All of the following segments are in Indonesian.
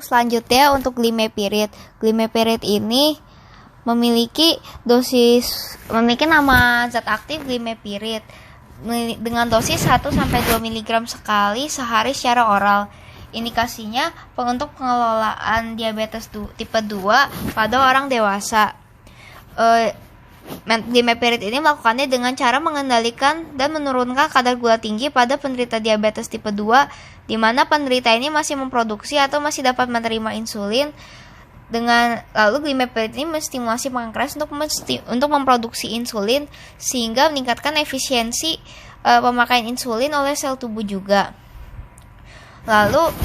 selanjutnya untuk glimepirid. Glimepirid ini memiliki nama zat aktif glimepirid dengan dosis 1-2 mg sekali sehari secara oral. Indikasinya untuk pengelolaan diabetes tipe 2 pada orang dewasa. Glimepirid ini melakukannya dengan cara mengendalikan dan menurunkan kadar gula tinggi pada penderita diabetes tipe 2, di mana penderita ini masih memproduksi atau masih dapat menerima insulin. Lalu glimepirid ini menstimulasi pankreas untuk memproduksi insulin sehingga meningkatkan efisiensi pemakaian insulin oleh sel tubuh juga. Lalu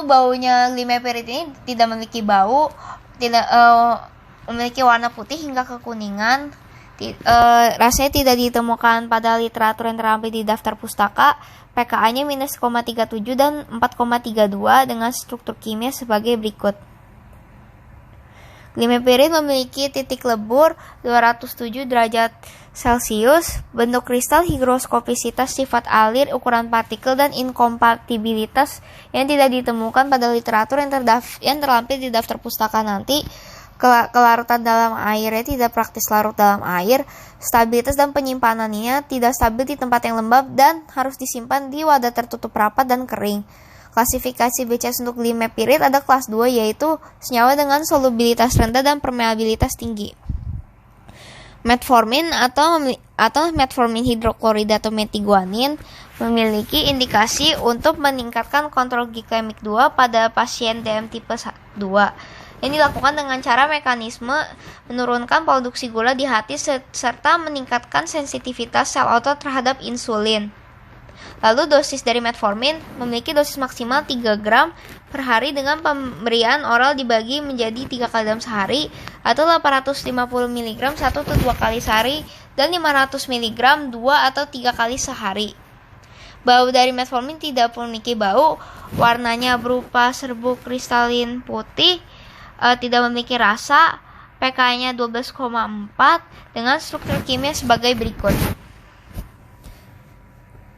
baunya glimepirid ini tidak memiliki bau, memiliki warna putih hingga kekuningan. Rasanya tidak ditemukan pada literatur yang terampil di daftar pustaka. pKa-nya -0,37 dan 4,32 dengan struktur kimia sebagai berikut. Glimepirid memiliki titik lebur 207 derajat Celcius, bentuk kristal, higroskopisitas, sifat alir, ukuran partikel, dan inkompatibilitas yang tidak ditemukan pada literatur yang terlampir di daftar pustaka nanti. Kelarutan dalam airnya tidak praktis larut dalam air. Stabilitas dan penyimpanannya tidak stabil di tempat yang lembab dan harus disimpan di wadah tertutup rapat dan kering. Klasifikasi BCS untuk glimepirid ada kelas 2, yaitu senyawa dengan solubilitas rendah dan permeabilitas tinggi. Metformin atau metformin hidroklorida atau metiguanin memiliki indikasi untuk meningkatkan kontrol glikemik 2 pada pasien DM tipe 2. Ini dilakukan dengan cara mekanisme menurunkan produksi gula di hati serta meningkatkan sensitivitas sel otot terhadap insulin. Lalu dosis dari metformin memiliki dosis maksimal 3 gram per hari dengan pemberian oral dibagi menjadi 3 kali dalam sehari atau 850 mg 1-2 kali sehari dan 500 mg 2 atau 3 kali sehari. Bau dari metformin tidak memiliki bau, warnanya berupa serbuk kristalin putih, tidak memiliki rasa, pKa-nya 12,4 dengan struktur kimia sebagai berikut.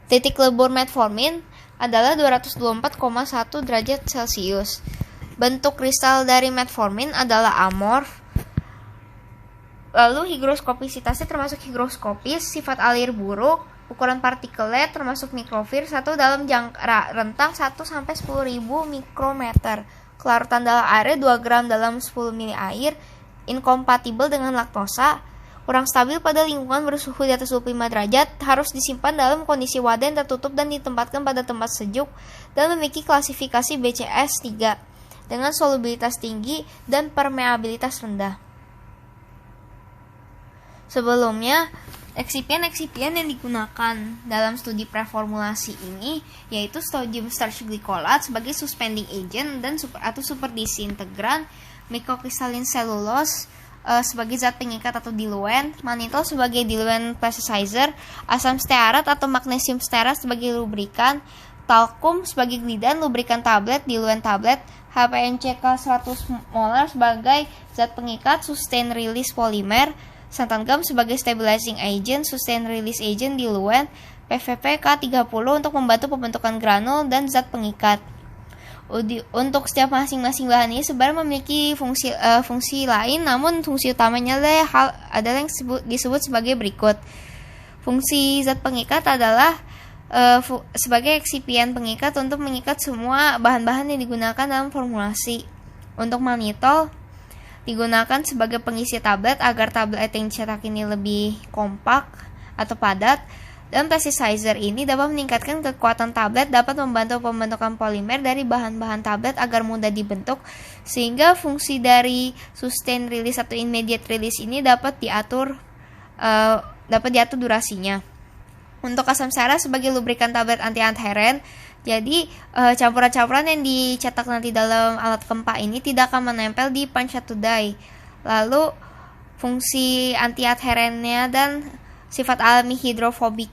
Titik lebur metformin adalah 224,1 derajat Celcius. Bentuk kristal dari metformin adalah amorf. Lalu higroskopisitasnya termasuk higroskopis, sifat alir buruk, ukuran partikelnya termasuk mikrofir dalam rentang 1-10.000 mikrometer. Kelarutan dalam airnya 2 gram dalam 10 ml air, inkompatibel dengan laktosa, kurang stabil pada lingkungan bersuhu di atas 25 derajat, harus disimpan dalam kondisi wadah yang tertutup dan ditempatkan pada tempat sejuk, dan memiliki klasifikasi BCS 3 dengan solubilitas tinggi dan permeabilitas rendah. Sebelumnya, eksipien yang digunakan dalam studi preformulasi ini yaitu sodium starch glycolate sebagai suspending agent dan super disintegran, mikrokristalin selulose sebagai zat pengikat atau diluent, mannitol sebagai diluent plasticizer, asam stearat atau magnesium stearat sebagai lubrikan, talkum sebagai glidan, lubrikan tablet, diluent tablet, HPNCK 100 molar sebagai zat pengikat, sustain release polimer, santan gum sebagai stabilizing agent, sustain release agent, diluent, PVPK 30 untuk membantu pembentukan granul dan zat pengikat. Untuk setiap masing-masing bahan ini sebenarnya memiliki fungsi lain, namun fungsi utamanya adalah yang disebut sebagai berikut. Fungsi zat pengikat adalah sebagai eksipien pengikat untuk mengikat semua bahan-bahan yang digunakan dalam formulasi. Untuk mannitol digunakan sebagai pengisi tablet agar tablet yang dicetak ini lebih kompak atau padat, dan plasticizer ini dapat meningkatkan kekuatan tablet, dapat membantu pembentukan polimer dari bahan-bahan tablet agar mudah dibentuk, sehingga fungsi dari sustain release atau immediate release ini dapat diatur durasinya. Untuk asam stearat sebagai lubrikan tablet anti-adheren. Jadi campuran-campuran yang dicetak nanti dalam alat kempa ini tidak akan menempel di punch to die. Lalu fungsi anti-adherennya dan sifat alami hidrofobik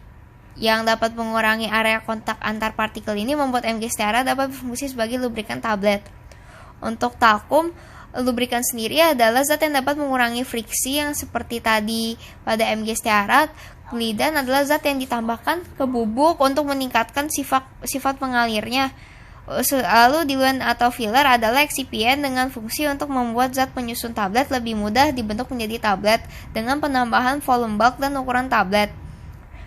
yang dapat mengurangi area kontak antar partikel ini membuat MG stearat dapat berfungsi sebagai lubrikan tablet. Untuk talkum, lubrikan sendiri adalah zat yang dapat mengurangi friksi yang seperti tadi pada MG stearat. Glidan adalah zat yang ditambahkan ke bubuk untuk meningkatkan sifat pengalirnya. Lalu diluent atau filler adalah excipient dengan fungsi untuk membuat zat penyusun tablet lebih mudah dibentuk menjadi tablet dengan penambahan volume bulk dan ukuran tablet.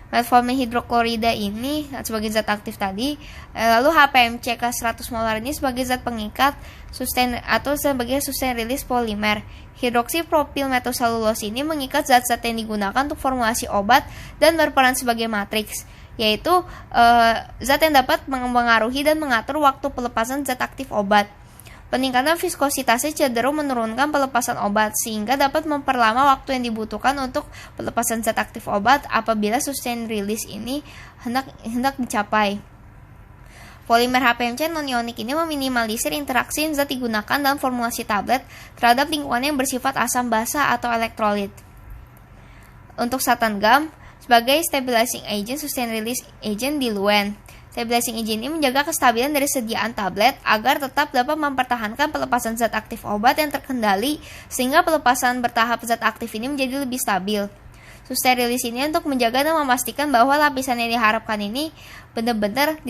Metformin hidroklorida ini sebagai zat aktif tadi, lalu HPMC K100 molar ini sebagai zat pengikat sustain atau sebagai sustain release polimer. Hidroksipropil metoselulose ini mengikat zat-zat yang digunakan untuk formulasi obat dan berperan sebagai matriks, yaitu zat yang dapat mempengaruhi dan mengatur waktu pelepasan zat aktif obat. Peningkatan viskositasnya cenderung menurunkan pelepasan obat sehingga dapat memperlama waktu yang dibutuhkan untuk pelepasan zat aktif obat apabila sustain release ini hendak dicapai. Polimer HPMC non-ionik ini meminimalisir interaksi zat digunakan dalam formulasi tablet terhadap lingkungan yang bersifat asam basa atau elektrolit. Untuk Satangam sebagai stabilizing agent, sustain release agent diluent. Stabilizing agent ini menjaga kestabilan dari sediaan tablet agar tetap dapat mempertahankan pelepasan zat aktif obat yang terkendali sehingga pelepasan bertahap zat aktif ini menjadi lebih stabil. Sustain release ini untuk menjaga dan memastikan bahwa lapisan yang diharapkan ini benar-benar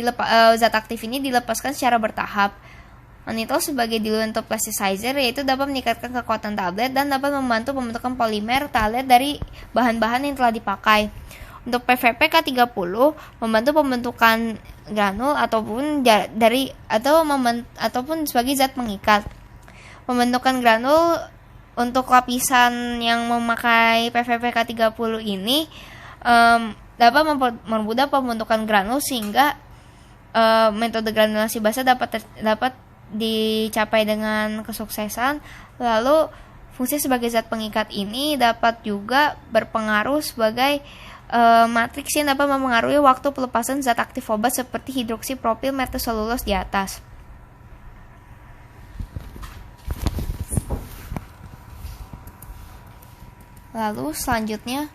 zat aktif ini dilepaskan secara bertahap. Mannitol sebagai diluent plasticizer yaitu dapat meningkatkan kekuatan tablet dan dapat membantu pembentukan polimer tablet dari bahan-bahan yang telah dipakai. Untuk PVP K30 membantu pembentukan granul ataupun ataupun sebagai zat pengikat. Pembentukan granul untuk lapisan yang memakai PVP K30 ini dapat mempermudah pembentukan granul sehingga metode granulasi basa dapat dicapai dengan kesuksesan. Lalu fungsi sebagai zat pengikat ini dapat juga berpengaruh sebagai matriks yang dapat mempengaruhi waktu pelepasan zat aktif obat seperti hidroksipropil metoselulose di atas. Lalu selanjutnya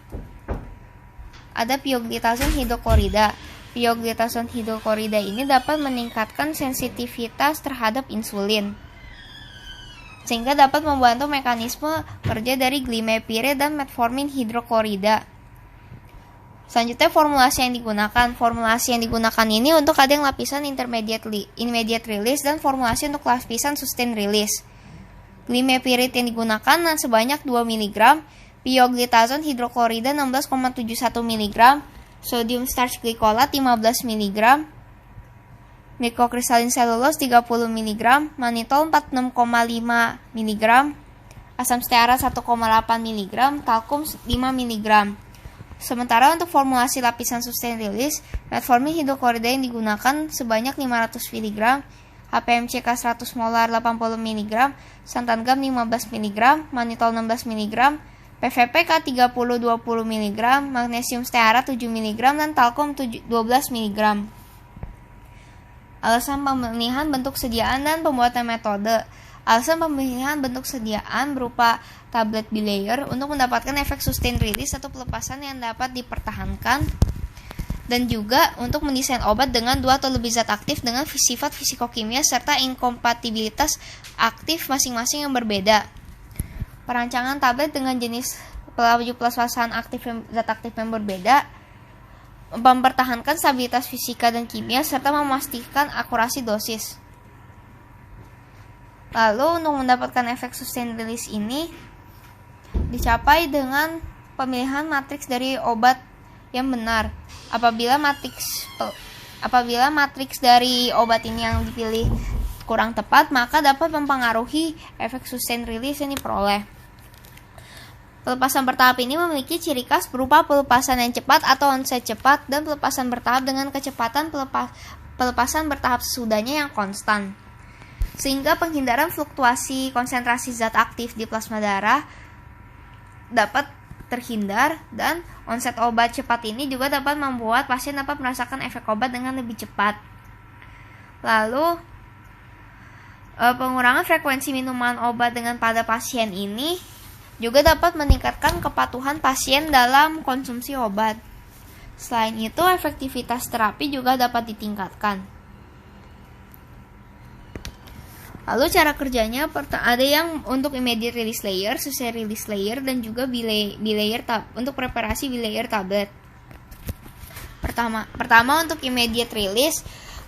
ada pioglitazone hidroklorida. Pioglitazone hidroklorida ini dapat meningkatkan sensitivitas terhadap insulin sehingga dapat membantu mekanisme kerja dari glimepiride dan metformin hidroklorida. Selanjutnya formulasi yang digunakan. Formulasi yang digunakan ini untuk ada yang lapisan immediate release dan formulasi untuk lapisan sustain release. Glimepiride yang digunakan sebanyak 2 mg, pioglitazone hidroklorida 16,71 mg, sodium starch glycolate 15 mg, nitrokristalin selulose 30 mg, mannitol 46,5 mg, asam stearat 1,8 mg, talkum 5 mg. Sementara untuk formulasi lapisan sustain release, metformin hidroklorida yang digunakan sebanyak 500 mg, HPMC K100 molar 80 mg, Satangam 15 mg, mannitol 16 mg, PVP K30 20 mg, magnesium stearat 7 mg, dan talkum 12 mg. Alasan pemilihan bentuk sediaan dan pembuatan metode. Alasan pemilihan bentuk sediaan berupa tablet bilayer untuk mendapatkan efek sustain release atau pelepasan yang dapat dipertahankan, dan juga untuk mendesain obat dengan 2 atau lebih zat aktif dengan sifat fisikokimia serta inkompatibilitas aktif masing-masing yang berbeda. Perancangan tablet dengan jenis pelaju pelepasan zat aktif yang berbeda, mempertahankan stabilitas fisika dan kimia serta memastikan akurasi dosis. Lalu untuk mendapatkan efek sustain release ini dicapai dengan pemilihan matriks dari obat yang benar. Apabila matriks dari obat ini yang dipilih kurang tepat, maka dapat mempengaruhi efek sustain release yang diperoleh. Pelepasan bertahap ini memiliki ciri khas berupa pelepasan yang cepat atau onset cepat dan pelepasan bertahap dengan kecepatan pelepasan bertahap sesudahnya yang konstan. Sehingga penghindaran fluktuasi konsentrasi zat aktif di plasma darah dapat terhindar, dan onset obat cepat ini juga dapat membuat pasien dapat merasakan efek obat dengan lebih cepat. Lalu pengurangan frekuensi minuman obat dengan pada pasien ini juga dapat meningkatkan kepatuhan pasien dalam konsumsi obat. Selain itu, efektivitas terapi juga dapat ditingkatkan. Lalu cara kerjanya ada yang untuk immediate release layer, sustain release layer, dan juga bilayer untuk preparasi bilayer tablet. Pertama untuk immediate release,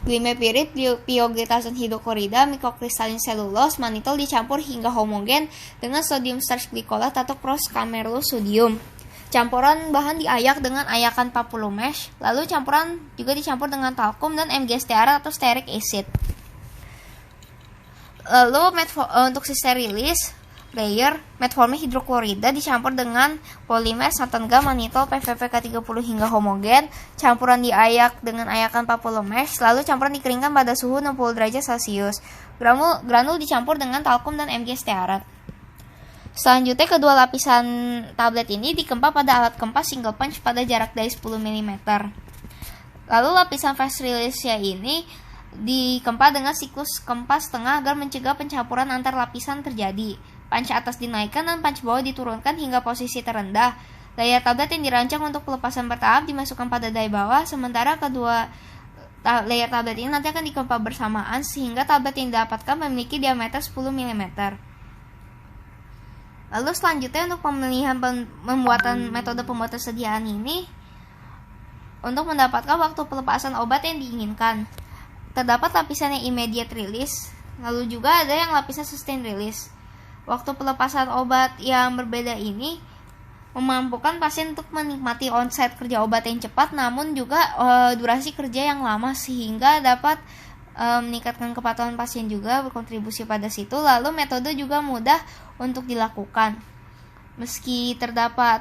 glimepirid, pioglitasen hidroklorida, mikrokristalin selulose, manitol dicampur hingga homogen dengan sodium starch glycolate atau cross camerulose sodium. Campuran bahan diayak dengan ayakan 40 mesh, lalu campuran juga dicampur dengan talkum dan MgS stearat atau stearic acid. Lalu untuk sisa rilis layer, metformin hidroklorida dicampur dengan polimer satengah manitol PVPK 30 hingga homogen, campuran diayak dengan ayakan 40 mesh, lalu campuran dikeringkan pada suhu 60 derajat Celcius. Granul dicampur dengan talkum dan MgS stearat. Selanjutnya kedua lapisan tablet ini dikempa pada alat kempas single punch pada jarak dari 10 mm. Lalu lapisan fast release-nya ini dikempa dengan siklus kempas tengah agar mencegah pencampuran antar lapisan terjadi. Punch atas dinaikkan dan punch bawah diturunkan hingga posisi terendah. Layar tablet yang dirancang untuk pelepasan bertahap dimasukkan pada die bawah, sementara kedua layer tablet ini nanti akan dikempa bersamaan sehingga tablet yang didapatkan memiliki diameter 10 mm. Lalu selanjutnya untuk metode pembuatan sediaan ini, untuk mendapatkan waktu pelepasan obat yang diinginkan, terdapat lapisan yang immediate release, lalu juga ada yang lapisan sustained release. Waktu pelepasan obat yang berbeda ini memampukan pasien untuk menikmati onset kerja obat yang cepat, namun juga durasi kerja yang lama sehingga dapat meningkatkan kepatuhan pasien juga berkontribusi pada situ. Lalu metode juga mudah untuk dilakukan. Meski terdapat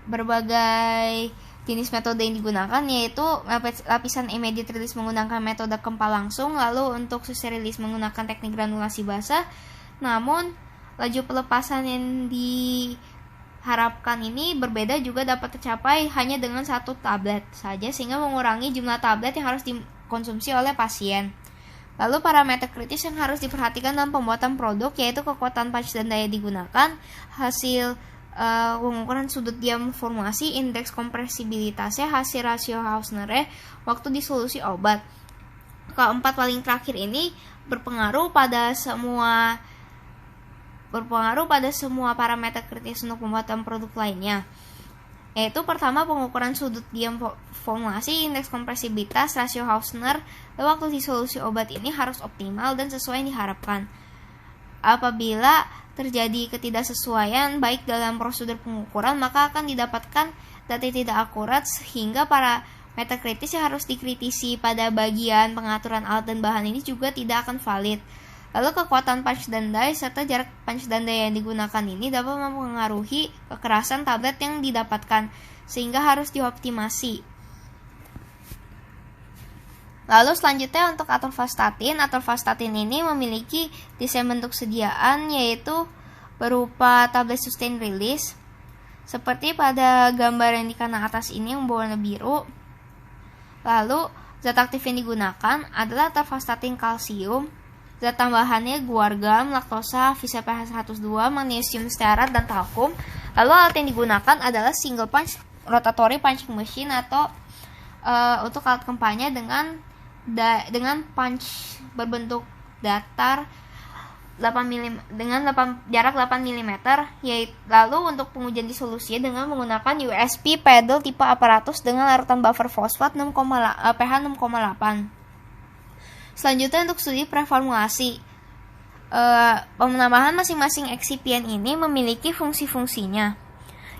berbagai jenis metode yang digunakan, yaitu lapisan immediate release menggunakan metode kempa langsung, lalu untuk sustained release menggunakan teknik granulasi basah. Namun laju pelepasan yang diharapkan ini berbeda juga dapat tercapai hanya dengan satu tablet saja, sehingga mengurangi jumlah tablet yang harus dikonsumsi oleh pasien. Lalu parameter kritis yang harus diperhatikan dalam pembuatan produk yaitu kekuatan punch dan daya digunakan, hasil pengukuran sudut diam formulasi, indeks kompresibilitasnya, hasil rasio Hausner, waktu disolusi obat. Keempat paling terakhir ini berpengaruh pada semua parameter kritis untuk pembuatan produk lainnya. Yaitu pertama pengukuran sudut diam formulasi, indeks kompresibilitas, rasio Hausner, dan waktu disolusi obat ini harus optimal dan sesuai yang diharapkan. Apabila terjadi ketidaksesuaian baik dalam prosedur pengukuran, maka akan didapatkan data tidak akurat sehingga parameter kritis yang harus dikritisi pada bagian pengaturan alat dan bahan ini juga tidak akan valid. Lalu kekuatan punch dan die serta jarak punch dan die yang digunakan ini dapat mempengaruhi kekerasan tablet yang didapatkan, sehingga harus dioptimasi. Lalu selanjutnya untuk atorvastatin. Atorvastatin ini memiliki desain bentuk sediaan yaitu berupa tablet sustained release, seperti pada gambar yang di kanan atas ini yang berwarna biru. Lalu zat aktif yang digunakan adalah atorvastatin kalsium. Zat tambahannya guargam, laktosa, VCPH 102, magnesium stearat, dan talkum. Lalu alat yang digunakan adalah single punch rotatory punching machine atau untuk alat kempanya dengan punch berbentuk datar 8 mm dengan jarak 8 mm. Lalu untuk pengujian disolusinya dengan menggunakan USP pedal tipe aparatus dengan larutan buffer fosfat pH 6,8. Selanjutnya untuk studi preformulasi, penambahan masing-masing excipient ini memiliki fungsi-fungsinya,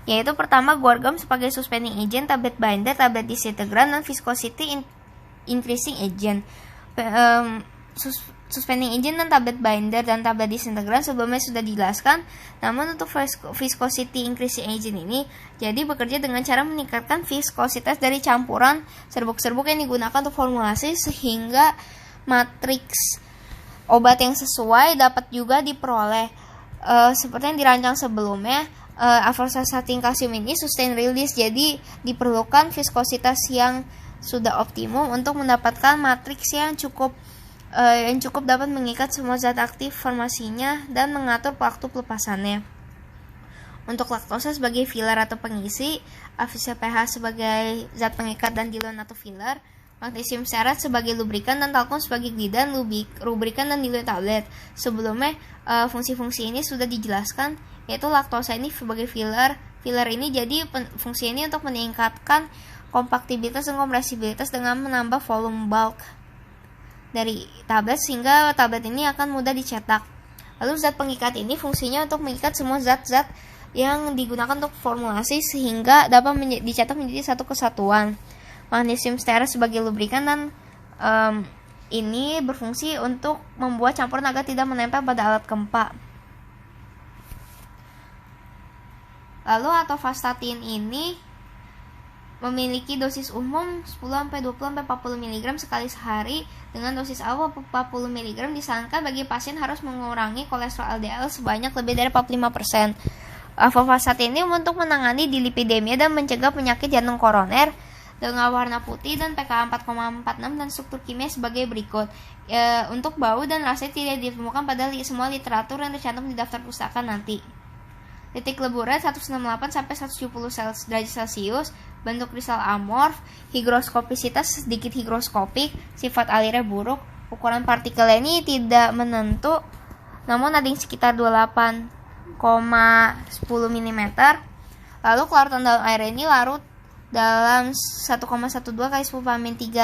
yaitu pertama guargam sebagai suspending agent, tablet binder, tablet disintegran, dan viscosity increasing agent. Suspending agent dan tablet binder dan tablet disintegran sebelumnya sudah dijelaskan, namun untuk viscosity increasing agent ini jadi bekerja dengan cara meningkatkan viskositas dari campuran serbuk-serbuk yang digunakan untuk formulasi sehingga matriks obat yang sesuai dapat juga diperoleh. Seperti yang dirancang sebelumnya, atorvastatin kalsium ini sustained release, jadi diperlukan viskositas yang sudah optimum untuk mendapatkan matriks yang cukup dapat mengikat semua zat aktif formasinya dan mengatur waktu pelepasannya. Untuk laktosa sebagai filler atau pengisi, VCPH sebagai zat pengikat dan diluent atau filler, magnesium stearat sebagai lubrikan, dan talkum sebagai glidan, lubrikan, dan diluent tablet. Sebelumnya fungsi-fungsi ini sudah dijelaskan, yaitu laktosa ini sebagai filler. Filler ini jadi fungsi ini untuk meningkatkan kompaktibilitas dan kompresibilitas dengan menambah volume bulk. dari tablet sehingga tablet ini akan mudah dicetak. Lalu zat pengikat ini fungsinya untuk mengikat semua zat-zat yang digunakan untuk formulasi sehingga dapat dicetak menjadi satu kesatuan. Magnesium stearat sebagai lubrikan dan ini berfungsi untuk membuat campuran agar tidak menempel pada alat gempa. Lalu atorvastatin ini memiliki dosis umum 10-20-40 mg sekali sehari dengan dosis awal 40 mg disarankan bagi pasien harus mengurangi kolesterol LDL sebanyak lebih dari 45%. Atorvastatin ini untuk menangani dilipidemia dan mencegah penyakit jantung koroner dengan warna putih dan pKa 4,46 dan struktur kimia sebagai berikut. Untuk bau dan rasanya tidak ditemukan pada semua literatur yang tercantum di daftar pustaka nanti. Titik leburan 168 sampai 170 derajat Celcius, bentuk kristal amorf, higroskopisitas sedikit higroskopik, sifat alirnya buruk, ukuran partikelnya ini tidak menentu, namun ada yang sekitar 28,10 mm. Lalu kelarutan dalam air ini larut dalam 1,12 kali 10⁻³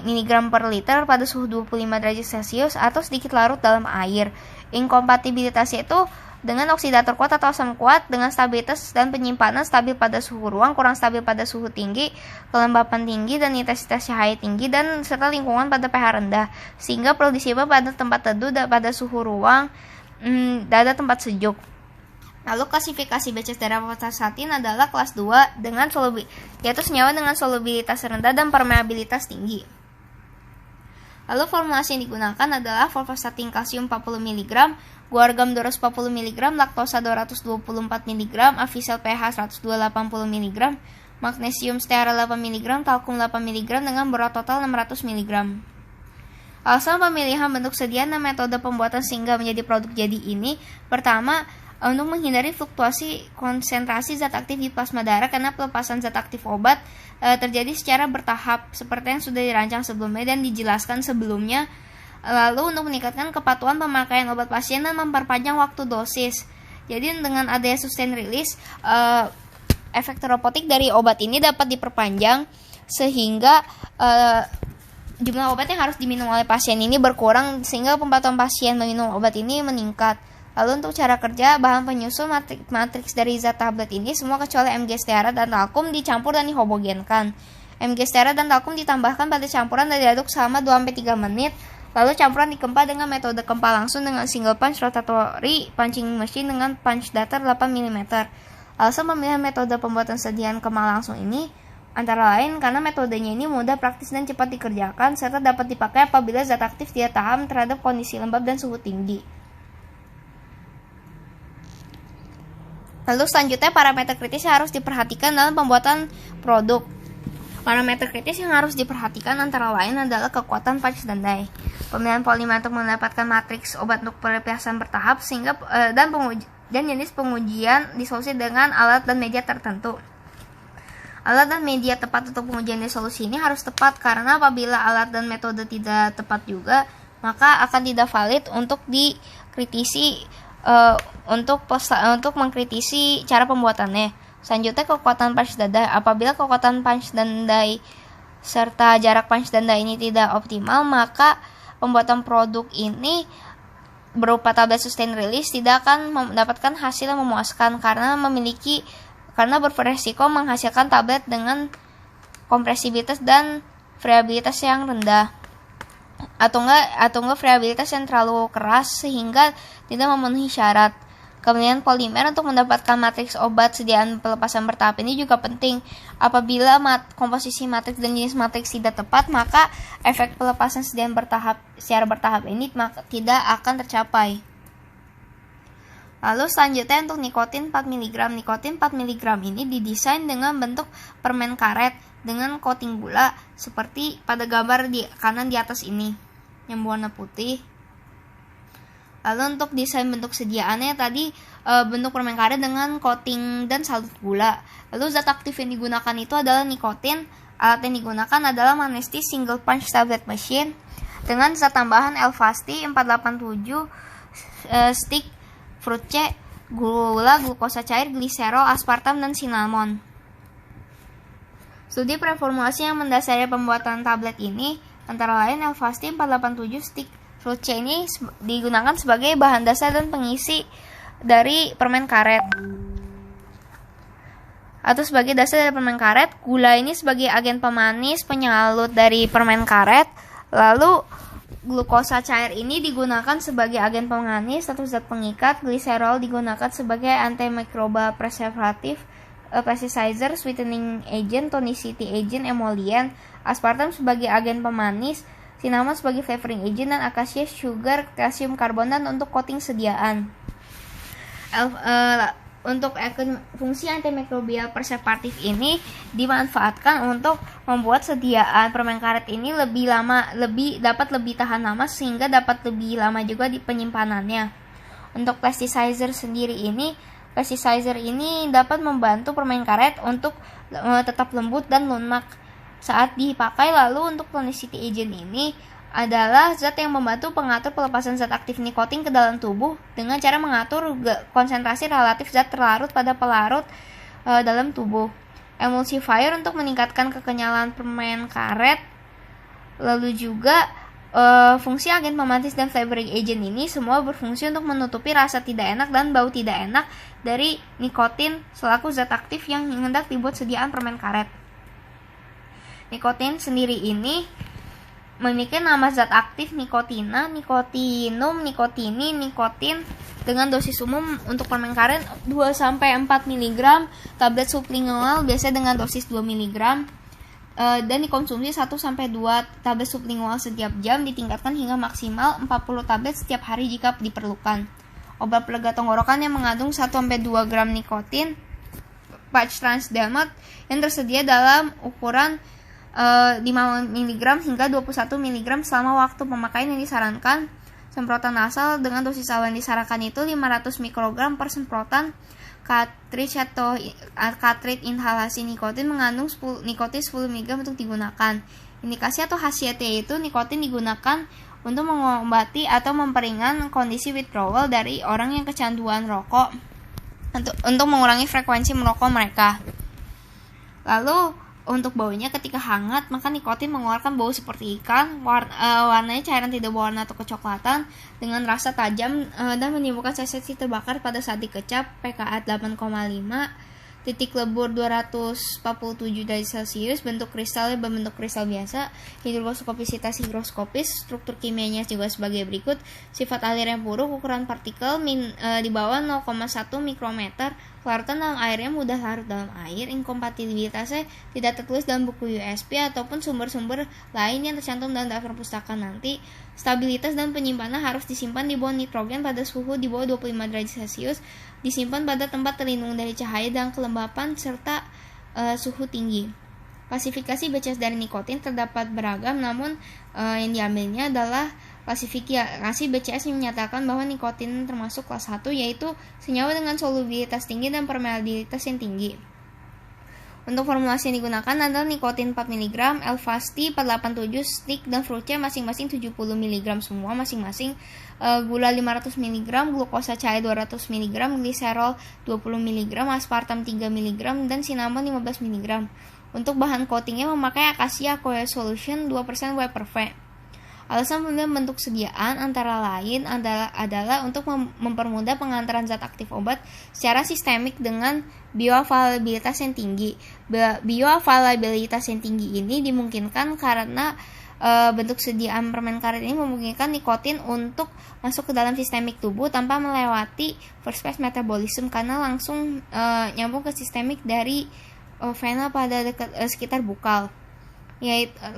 mg per liter pada suhu 25 derajat Celcius atau sedikit larut dalam air. Inkompatibilitasnya itu dengan oksidator kuat atau asam kuat dengan stabilitas dan penyimpanan stabil pada suhu ruang, kurang stabil pada suhu tinggi, kelembapan tinggi dan intensitas cahaya tinggi, dan serta lingkungan pada pH rendah, sehingga perlu disimpan pada tempat teduh pada suhu ruang dan tempat sejuk. Lalu klasifikasi BCS dari atorvastatin adalah kelas 2 dengan yaitu senyawa dengan solubilitas rendah dan permeabilitas tinggi. Lalu formulasi yang digunakan adalah atorvastatin kalsium 40 mg, guargam 240 mg, laktosa 224 mg, avisel pH 180 mg, magnesium stearat 8 mg, talkum 8 mg dengan berat total 600 mg. Alasan pemilihan bentuk sediaan dan metode pembuatan sehingga menjadi produk jadi ini, pertama, untuk menghindari fluktuasi konsentrasi zat aktif di plasma darah karena pelepasan zat aktif obat terjadi secara bertahap seperti yang sudah dirancang sebelumnya dan dijelaskan sebelumnya. Lalu untuk meningkatkan kepatuhan pemakaian obat pasien dan memperpanjang waktu dosis. Jadi dengan adanya sustain release, efek terapeutik dari obat ini dapat diperpanjang sehingga jumlah obat yang harus diminum oleh pasien ini berkurang sehingga kepatuhan pasien meminum obat ini meningkat. Lalu untuk cara kerja, bahan penyusun matriks dari zat tablet ini semua kecuali Mg stearat dan talkum dicampur dan dihomogenkan. Mg stearat dan talkum ditambahkan pada campuran dan diaduk selama 2-3 menit. Lalu campuran dikempa dengan metode kempa langsung dengan single punch rotatory punching machine dengan punch datar 8 mm. Alasan pemilihan metode pembuatan sediaan kempa langsung ini antara lain karena metodenya ini mudah, praktis dan cepat dikerjakan serta dapat dipakai apabila zat aktif tidak tahan terhadap kondisi lembab dan suhu tinggi. Lalu selanjutnya parameter kritis yang harus diperhatikan dalam pembuatan produk. Parameter kritis yang harus diperhatikan antara lain adalah kekuatan punch dan die, pemilihan polimer untuk mendapatkan matriks obat untuk pelepasan bertahap sehingga dan jenis pengujian disolusi dengan alat dan media tertentu. Alat dan media tepat untuk pengujian disolusi ini harus tepat karena apabila alat dan metode tidak tepat juga maka akan tidak valid untuk dikritisi untuk mengkritisi cara pembuatannya. Selanjutnya kekuatan punch dan die. Apabila kekuatan punch dan die serta jarak punch dan die ini tidak optimal, maka pembuatan produk ini berupa tablet sustain release tidak akan mendapatkan hasil yang memuaskan karena berberesiko menghasilkan tablet dengan kompresibilitas dan variabilitas yang rendah. Atau enggak variabilitas yang terlalu keras sehingga tidak memenuhi syarat. Pemilihan polimer untuk mendapatkan matriks obat sediaan pelepasan bertahap ini juga penting. Apabila komposisi matriks dan jenis matriks tidak tepat, maka efek pelepasan sediaan secara bertahap ini tidak akan tercapai. Lalu selanjutnya untuk nikotin 4 mg. Nikotin 4 mg ini didesain dengan bentuk permen karet dengan coating gula seperti pada gambar di kanan di atas ini yang berwarna putih. Lalu untuk desain bentuk sediaannya tadi bentuk permen karet dengan coating dan salut gula. Lalu zat aktif yang digunakan itu adalah nikotin. Alat yang digunakan adalah Magnesti single punch tablet machine dengan zat tambahan Elfasti 487 stick, fruit C, gula, glukosa cair, gliserol, aspartam, dan sinamon. Studi preformulasi yang mendasari pembuatan tablet ini Antara lain Elfasti 487 stick fruit C ini digunakan sebagai bahan dasar dan pengisi dari permen karet. Atau sebagai dasar dari permen karet, gula ini sebagai agen pemanis penyalut dari permen karet. Lalu glukosa cair ini digunakan sebagai agen pemanis atau zat pengikat. Gliserol digunakan sebagai antimicrobial preservatif, plasticizer, sweetening agent, tonicity agent, emollient. Aspartam sebagai agen pemanis, cinnamon sebagai flavoring agent, dan acacia sugar, kalsium karbonat untuk coating sediaan. Untuk fungsi antimikrobial preservatif ini dimanfaatkan untuk membuat sediaan permen karet ini dapat lebih tahan lama, sehingga dapat lebih lama juga di penyimpanannya. Untuk plasticizer ini dapat membantu permen karet untuk tetap lembut dan lunak saat dipakai. Lalu untuk tonicity agent ini adalah zat yang membantu pengatur pelepasan zat aktif nikotin ke dalam tubuh dengan cara mengatur konsentrasi relatif zat terlarut pada pelarut dalam tubuh. Emulsifier untuk meningkatkan kekenyalan permen karet. Lalu juga fungsi agen pemanis dan flavoring agent ini semua berfungsi untuk menutupi rasa tidak enak dan bau tidak enak dari nikotin selaku zat aktif yang hendak dibuat sediaan permen karet. Nikotin sendiri ini memiliki nama zat aktif nikotina, nikotinum, nikotini, nikotin dengan dosis umum untuk permen karet 2-4 mg, tablet sublingual biasanya dengan dosis 2 mg, dan dikonsumsi 1-2 tablet sublingual setiap jam, ditingkatkan hingga maksimal 40 tablet setiap hari jika diperlukan. Obat pelega tenggorokan yang mengandung 1-2 gram nikotin, patch transdermal yang tersedia dalam ukuran 5 mg hingga 21 mg selama waktu pemakaian yang disarankan. Semprotan nasal dengan dosis awal yang disarankan itu 500 mikrogram per semprotan. Cartridge atau cartridge inhalasi nikotin mengandung nikotin 10 mg untuk digunakan. Indikasi atau khasiatnya itu nikotin digunakan untuk mengobati atau memperingan kondisi withdrawal dari orang yang kecanduan rokok untuk mengurangi frekuensi merokok mereka. Lalu untuk baunya, ketika hangat maka nikotin mengeluarkan bau seperti ikan, warnanya cairan tidak berwarna atau kecoklatan dengan rasa tajam dan menimbulkan sensasi terbakar pada saat dikecap. pKa 8,5, titik lebur 247 derajat Celcius, bentuk kristalnya berbentuk kristal biasa, hidroskopisitas higroskopis, struktur kimianya juga sebagai berikut. Sifat alir yang buruk, ukuran partikel di bawah 0,1 mikrometer, kelarutan dalam airnya mudah larut dalam air, inkompatibilitasnya tidak tertulis dalam buku USB ataupun sumber-sumber lain yang tercantum dalam daftar pustaka nanti. Stabilitas dan penyimpanan harus disimpan di bawah nitrogen pada suhu di bawah 25 derajat Celcius, disimpan pada tempat terlindung dari cahaya dan kelembapan serta suhu tinggi. Klasifikasi BCS dari nikotin terdapat beragam, namun yang diambilnya adalah klasifikasi BCS yang menyatakan bahwa nikotin termasuk kelas 1, yaitu senyawa dengan solubilitas tinggi dan permeabilitas yang tinggi. Untuk formulasi yang digunakan adalah nikotin 4 mg, Elfasti 487 stick, dan fruit C masing-masing 70 mg semua masing-masing, gula 500 mg, glukosa cair 200 mg, gliserol 20 mg, aspartam 3 mg, dan cinnamon 15 mg. Untuk bahan coatingnya memakai acacia aqueous solution 2% WPV. Alasan pemilihan bentuk sediaan antara lain adalah untuk mempermudah pengantaran zat aktif obat secara sistemik dengan bioavailabilitas yang tinggi. Bioavailabilitas yang tinggi ini dimungkinkan karena bentuk sediaan permen karet ini memungkinkan nikotin untuk masuk ke dalam sistemik tubuh tanpa melewati first pass metabolism, karena langsung nyambung ke sistemik dari vena pada sekitar bukal.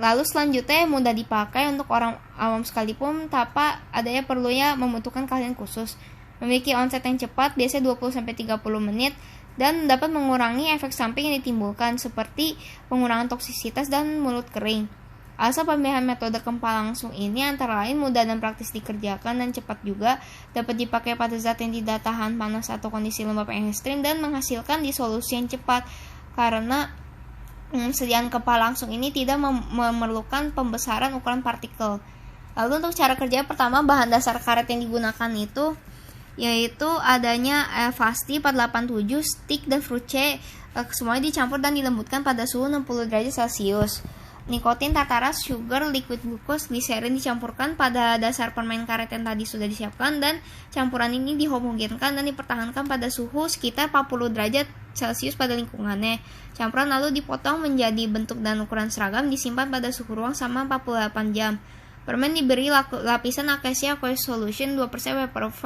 Lalu selanjutnya mudah dipakai untuk orang awam sekalipun tanpa adanya perlunya membutuhkan keahlian khusus. Memiliki onset yang cepat, biasanya 20-30 menit, dan dapat mengurangi efek samping yang ditimbulkan seperti pengurangan toksisitas dan mulut kering. Asal pemilihan metode kempal langsung ini antara lain mudah dan praktis dikerjakan dan cepat juga, dapat dipakai pada zat yang tidak tahan panas atau kondisi lembab yang ekstrim, dan menghasilkan disolusi yang cepat karena sediaan kempal langsung ini tidak memerlukan pembesaran ukuran partikel. Lalu untuk cara kerja pertama, bahan dasar karet yang digunakan itu yaitu adanya Elfasti 487 stick dan fruit C, semuanya dicampur dan dilembutkan pada suhu 60 derajat Celcius. nikotin, tartaras, sugar, liquid glucose, gliserin dicampurkan pada dasar permen karet yang tadi sudah disiapkan, dan campuran ini dihomogenkan dan dipertahankan pada suhu sekitar 40 derajat Celcius pada lingkungannya. Campuran lalu dipotong menjadi bentuk dan ukuran seragam, disimpan pada suhu ruang selama 48 jam. Permen diberi lapisan Acacia Aqueous Solution 2% WPRV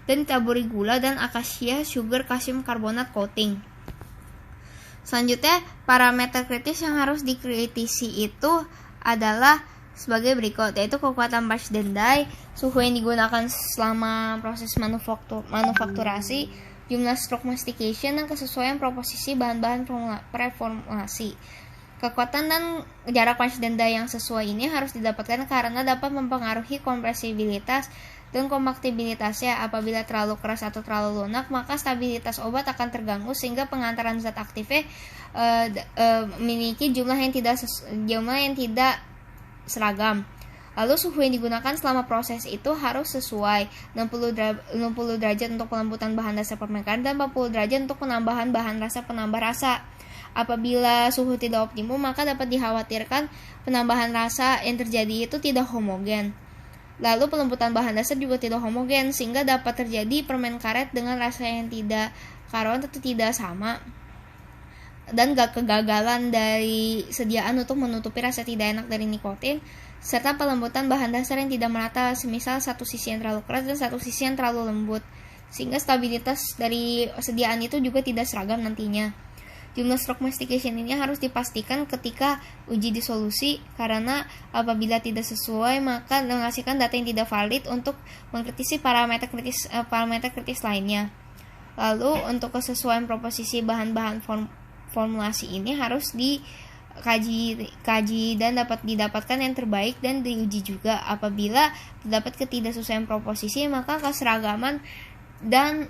dan ditaburi gula dan Acacia Sugar Calcium Carbonate coating. Selanjutnya, parameter kritis yang harus dikritisi itu adalah sebagai berikut, yaitu kekuatan batch dan die, suhu yang digunakan selama proses manufakturasi, jumlah stroke mastication, dan kesesuaian proposisi bahan-bahan preformulasi. Kekuatan dan jarak batch dan die yang sesuai ini harus didapatkan karena dapat mempengaruhi kompresibilitas dan kompaktibilitasnya. Apabila terlalu keras atau terlalu lunak, maka stabilitas obat akan terganggu sehingga pengantaran zat aktifnya memiliki jumlah yang tidak seragam. Lalu suhu yang digunakan selama proses itu harus sesuai, 60 derajat untuk pelembutan bahan dasar permen karet dan 40 derajat untuk penambahan bahan rasa penambah rasa. Apabila suhu tidak optimum, maka dapat dikhawatirkan penambahan rasa yang terjadi itu tidak homogen. Lalu pelembutan bahan dasar juga tidak homogen, sehingga dapat terjadi permen karet dengan rasa yang tidak karuan atau tidak sama, dan kegagalan dari sediaan untuk menutupi rasa tidak enak dari nikotin, serta pelembutan bahan dasar yang tidak merata, semisal satu sisi yang terlalu keras dan satu sisi yang terlalu lembut, sehingga stabilitas dari sediaan itu juga tidak seragam nantinya. Jumlah stroke mastication ini harus dipastikan ketika uji disolusi, karena apabila tidak sesuai maka menghasilkan data yang tidak valid untuk mengkritisi parameter kritis lainnya. Lalu untuk kesesuaian proposisi bahan-bahan formulasi ini harus dikaji dan dapat didapatkan yang terbaik dan diuji juga. Apabila terdapat ketidaksesuaian proposisi, maka keseragaman dan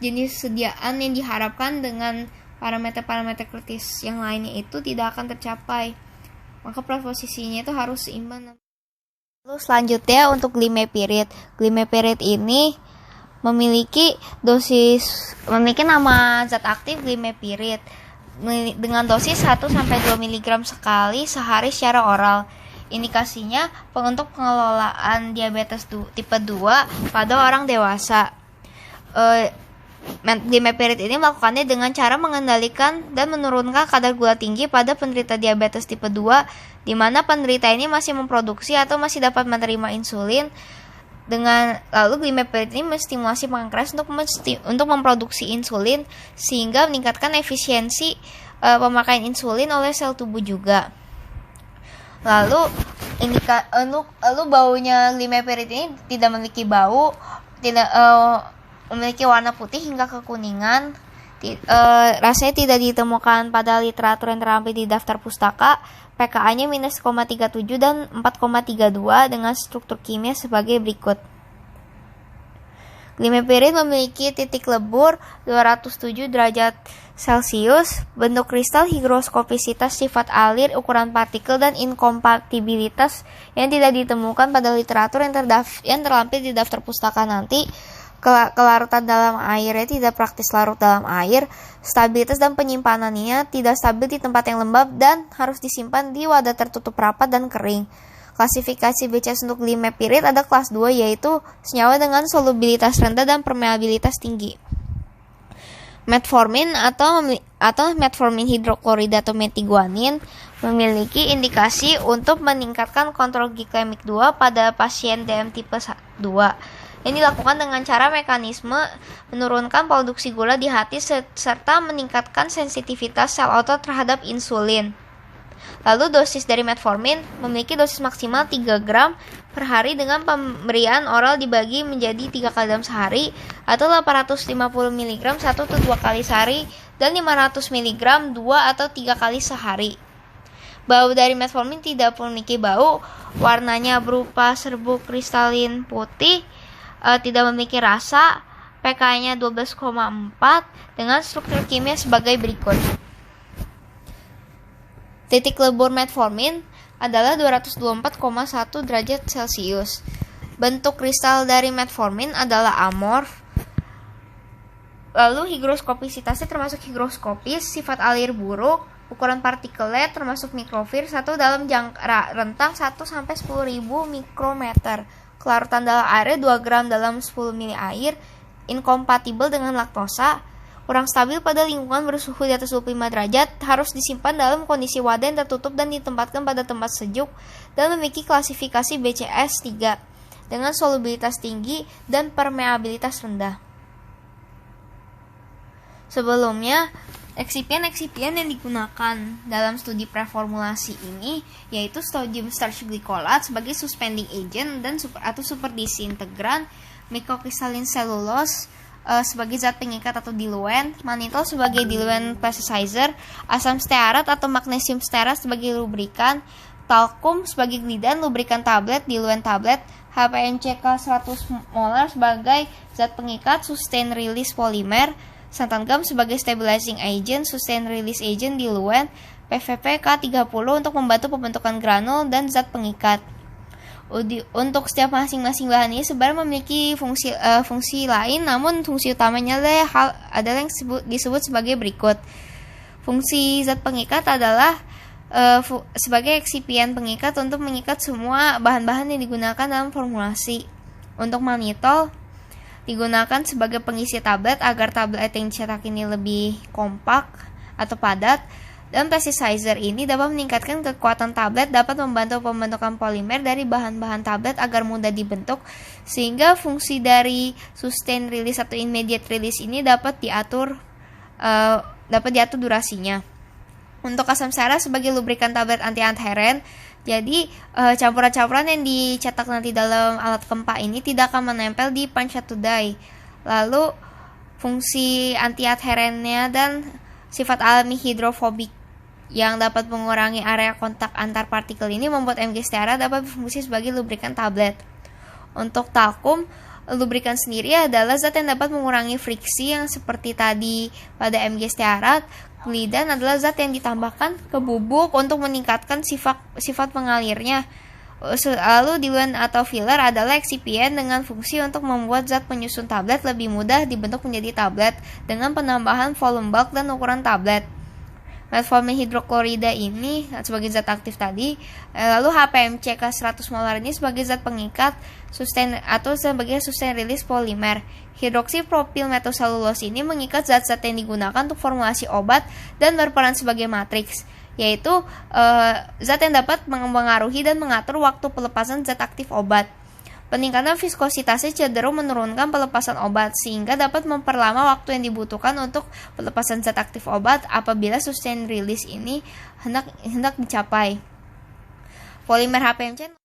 jenis sediaan yang diharapkan dengan parameter-parameter kritis yang lainnya itu tidak akan tercapai. Maka proposisinya itu harus seimbang. Lalu selanjutnya untuk glimepirid. Glimepirid ini memiliki nama zat aktif glimepirid dengan dosis 1-2 mg sekali sehari secara oral. Indikasinya untuk pengelolaan diabetes tipe 2 pada orang dewasa. Glimepirid ini melakukannya dengan cara mengendalikan dan menurunkan kadar gula tinggi pada penderita diabetes tipe 2, di mana penderita ini masih memproduksi atau masih dapat menerima insulin. Lalu glimepirid ini menstimulasi pankreas untuk memproduksi insulin, sehingga meningkatkan efisiensi pemakaian insulin oleh sel tubuh juga. Lalu baunya glimepirid ini tidak memiliki bau, memiliki warna putih hingga kekuningan. Rasanya tidak ditemukan pada literatur yang terampil di daftar pustaka. pKa-nya -0,37 dan 4,32 dengan struktur kimia sebagai berikut. Glimepirid memiliki titik lebur 207 derajat Celcius, bentuk kristal, higroskopisitas, sifat alir, ukuran partikel, dan inkompatibilitas yang tidak ditemukan pada literatur yang terlampir di daftar pustaka nanti. Kelarutan dalam airnya tidak praktis larut dalam air. Stabilitas dan penyimpanannya tidak stabil di tempat yang lembab dan harus disimpan di wadah tertutup rapat dan kering. Klasifikasi BCS untuk glimepirid ada kelas 2, yaitu senyawa dengan solubilitas rendah dan permeabilitas tinggi. Metformin atau metformin hidroklorida atau metiguanin memiliki indikasi untuk meningkatkan kontrol glikemik 2 pada pasien DM tipe 2. Ini dilakukan dengan cara mekanisme menurunkan produksi gula di hati serta meningkatkan sensitivitas sel otot terhadap insulin. Lalu dosis dari metformin memiliki dosis maksimal 3 gram per hari dengan pemberian oral dibagi menjadi 3 kali dalam sehari atau 850 mg 1-2 kali sehari dan 500 mg 2 atau 3 kali sehari. Bau dari metformin tidak memiliki bau, warnanya berupa serbuk kristalin putih, tidak memiliki rasa, pKa-nya 12,4 dengan struktur kimia sebagai berikut. Titik lebur metformin adalah 224,1 derajat Celcius. Bentuk kristal dari metformin adalah amorf. Lalu higroskopisitasnya termasuk higroskopis, sifat alir buruk, Ukuran partikelnya termasuk mikrofir dalam rentang 1 sampai 10.000 mikrometer. Kelarutan dalam airnya 2 gram dalam 10 ml air, inkompatibel dengan laktosa, kurang stabil pada lingkungan bersuhu di atas 25 derajat, harus disimpan dalam kondisi wadah yang tertutup dan ditempatkan pada tempat sejuk, dan memiliki klasifikasi BCS 3 dengan solubilitas tinggi dan permeabilitas rendah. Sebelumnya, eksipien yang digunakan dalam studi preformulasi ini yaitu sodium starch glycolate sebagai suspending agent dan atau super disintegran, microcrystalline cellulose sebagai zat pengikat atau diluent, mannitol sebagai diluent plasticizer, asam stearat atau magnesium stearat sebagai lubrikan, talkum sebagai glidan lubrikan tablet, diluent tablet, HPNCK 100 molar sebagai zat pengikat sustain release polimer, santan gam sebagai stabilizing agent, sustain release agent, diluent, PVPK 30 untuk membantu pembentukan granul dan zat pengikat. Untuk setiap masing-masing bahan ini sebenarnya memiliki fungsi lain, namun fungsi utamanya adalah yang disebut sebagai berikut. Fungsi zat pengikat adalah sebagai eksipien pengikat untuk mengikat semua bahan-bahan yang digunakan dalam formulasi. Untuk mannitol digunakan sebagai pengisi tablet agar tablet yang dicetak ini lebih kompak atau padat, dan plasticizer ini dapat meningkatkan kekuatan tablet, dapat membantu pembentukan polimer dari bahan-bahan tablet agar mudah dibentuk, sehingga fungsi dari sustain release atau immediate release ini dapat diatur durasinya. Untuk asam stearat sebagai lubrikan tablet anti-adheren, jadi campuran-campuran yang dicetak nanti dalam alat kempa ini tidak akan menempel di punch to die. Lalu fungsi anti-adherennya dan sifat alami hidrofobik yang dapat mengurangi area kontak antar partikel ini membuat MG stearat dapat berfungsi sebagai lubrikan tablet. Untuk talkum, lubrikan sendiri adalah zat yang dapat mengurangi friksi yang seperti tadi pada MG stearat. Glidan adalah zat yang ditambahkan ke bubuk untuk meningkatkan sifat pengalirnya. Lalu diluent atau filler adalah eksipien dengan fungsi untuk membuat zat penyusun tablet lebih mudah dibentuk menjadi tablet dengan penambahan volume bulk dan ukuran tablet. Metformin hidroklorida ini sebagai zat aktif tadi, lalu HPMCK 100 molar ini sebagai zat pengikat sustain atau sebagai sustain release polimer. Hidroksipropil metoselulose ini mengikat zat-zat yang digunakan untuk formulasi obat dan berperan sebagai matriks, yaitu zat yang dapat mempengaruhi dan mengatur waktu pelepasan zat aktif obat. Peningkatan viskositasnya cenderung menurunkan pelepasan obat, sehingga dapat memperlama waktu yang dibutuhkan untuk pelepasan zat aktif obat apabila sustain release ini hendak dicapai. Polimer HPMC